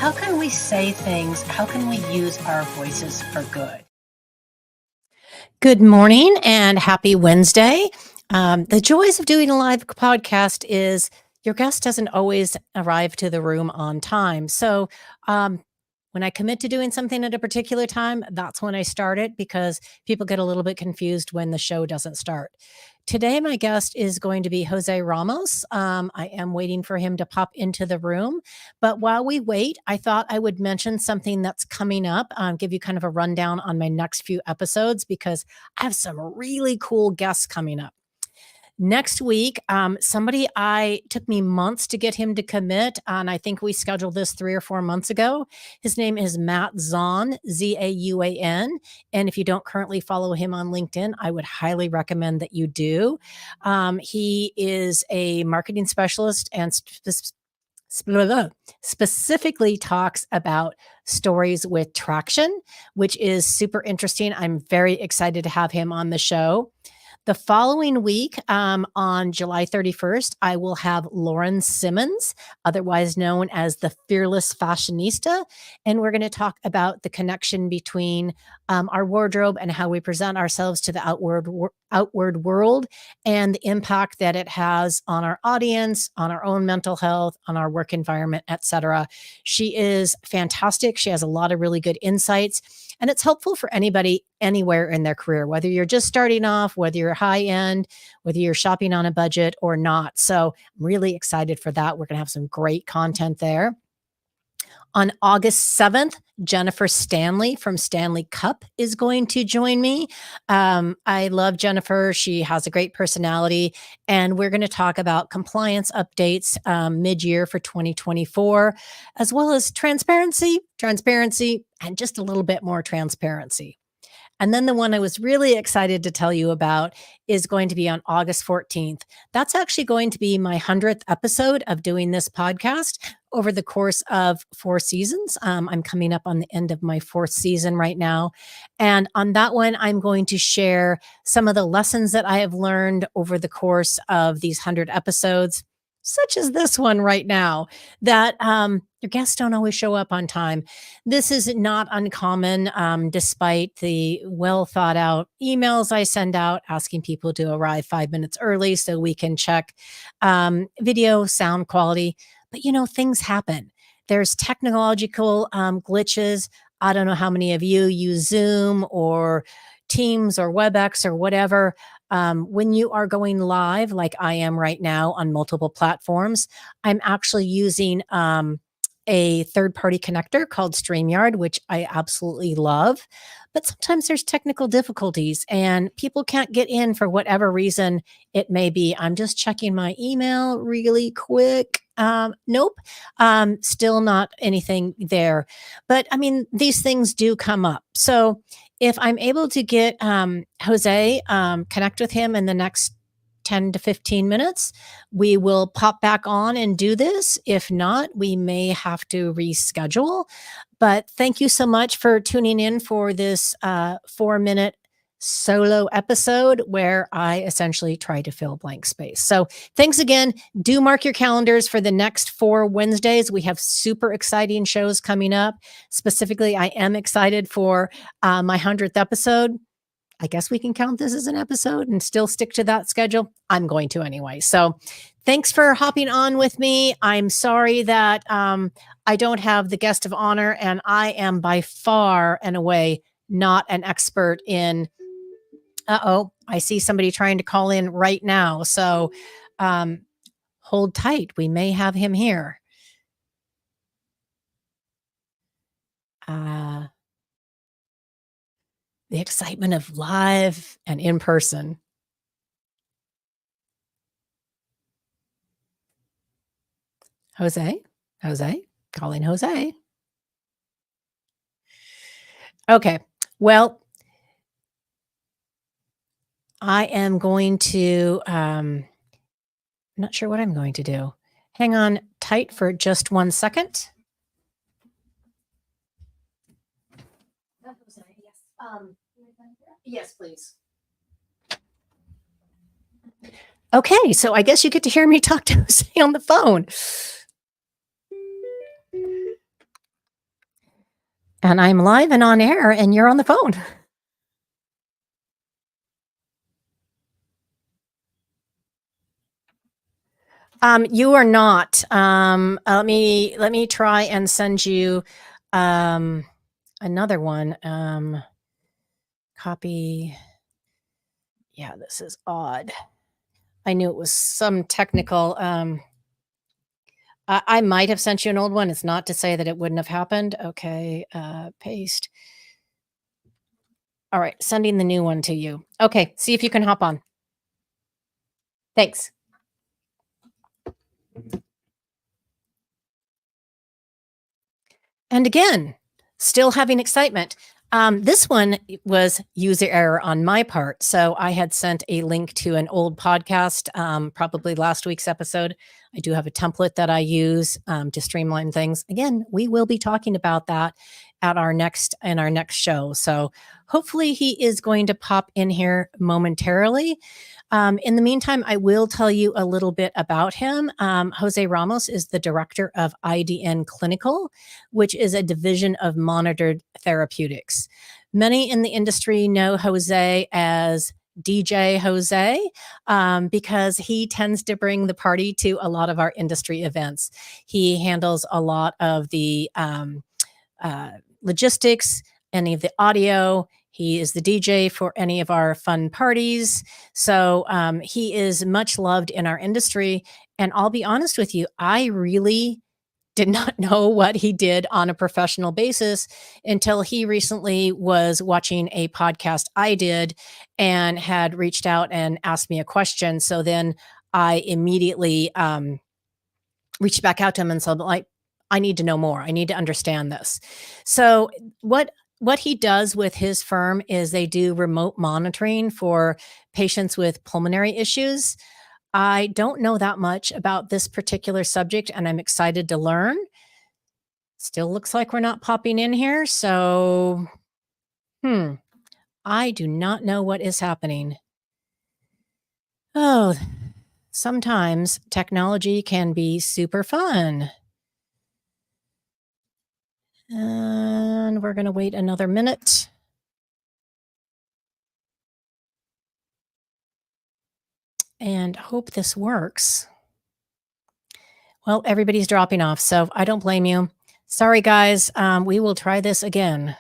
how can we say things? How can we use our voices for good? Good morning and happy Wednesday. The joys of doing a live podcast is your guest doesn't always arrive to the room on time. So, when I commit to doing something at a particular time, that's when I start it because people get a little bit confused when the show doesn't start. Today, my guest is going to be Jose Ramos. I am waiting for him to pop into the room. But while we wait, I thought I would mention something that's coming up, give you kind of a rundown on my next few episodes because I have some really cool guests coming up. Next week, somebody I took me months to get him to commit, and I think we scheduled this 3 or 4 months ago. His name is Matt Zahn, Zauan, and if you don't currently follow him on LinkedIn, I would highly recommend that you do. He is a marketing specialist and specifically talks about stories with traction, which is super interesting. I'm very excited to have him on the show. The following week, on July 31st, I will have Lauren Simmons, otherwise known as the Fearless Fashionista, and we're going to talk about the connection between our wardrobe and how we present ourselves to the outward world, and the impact that it has on our audience, on our own mental health, on our work environment, etc. She is fantastic. She has a lot of really good insights. And it's helpful for anybody anywhere in their career, whether you're just starting off, whether you're high end, whether you're shopping on a budget or not. So I'm really excited for that. We're going to have some great content there. On August 7th, Jennifer Stanley from Stanley Cup is going to join me. I love Jennifer. She has a great personality, and we're going to talk about compliance updates mid-year for 2024, as well as transparency, and just a little bit more transparency. And then the one I was really excited to tell you about is going to be on August 14th. That's actually going to be my 100th episode of doing this podcast over the course of 4 seasons. I'm coming up on the end of my 4th season right now. And on that one, I'm going to share some of the lessons that I have learned over the course of these 100 episodes, such as this one right now, that your guests don't always show up on time. This is not uncommon, despite the well thought out emails I send out asking people to arrive 5 minutes early so we can check video sound quality. But things happen. There's technological glitches. I don't know how many of you use Zoom or Teams or WebEx or whatever. When you are going live, like I am right now on multiple platforms, I'm actually using a third-party connector called StreamYard, which I absolutely love. But sometimes there's technical difficulties and people can't get in for whatever reason it may be. I'm just checking my email really quick. Nope. Still not anything there. But I mean, these things do come up. So if I'm able to get Jose, connect with him in the next 10 to 15 minutes, we will pop back on and do this. If not, we may have to reschedule. But thank you so much for tuning in for this 4-minute solo episode where I essentially try to fill blank space. So thanks again. Do mark your calendars for the next 4 Wednesdays. We have super exciting shows coming up. Specifically, I am excited for my 100th episode. I guess we can count this as an episode and still stick to that schedule. I'm going to anyway. So thanks for hopping on with me. I'm sorry that I don't have the guest of honor, and I am by far and away not an expert in, I see somebody trying to call in right now. So hold tight. We may have him here. The excitement of live and in person. Jose, calling Jose. Okay. Well, I am going to, not sure what I'm going to do. Hang on tight for just 1 second. Yes, please. Okay, so I guess you get to hear me talk to Jose on the phone. And I'm live and on air, and you're on the phone. You are not. Let me try and send you um, another one. Copy. Yeah, this is odd. I knew it was some technical. I might have sent you an old one. It's not to say that it wouldn't have happened. Okay, paste. All right, sending the new one to you. Okay, see if you can hop on. Thanks. And again, still having excitement. This one was user error on my part. So I had sent a link to an old podcast, probably last week's episode. I do have a template that I use to streamline things. Again, we will be talking about that at our next show. So hopefully he is going to pop in here momentarily. In the meantime, I will tell you a little bit about him. Jose Ramos is the director of IDN Clinical, which is a division of monitored therapeutics. Many in the industry know Jose as DJ Jose because he tends to bring the party to a lot of our industry events. He handles a lot of the uh, logistics, any of the audio. He is the DJ for any of our fun parties. So he is much loved in our industry. And I'll be honest with you, I really did not know what he did on a professional basis until he recently was watching a podcast I did and had reached out and asked me a question. So then I immediately reached back out to him and said, like, I need to know more. I need to understand this. So what he does with his firm is they do remote monitoring for patients with pulmonary issues. I don't know that much about this particular subject, and I'm excited to learn. Still looks like we're not popping in here. So, hmm, I do not know what is happening. Oh, sometimes technology can be super fun. And we're going to wait another minute and hope this works. Well, everybody's dropping off, so I don't blame you. Sorry, guys. We will try this again.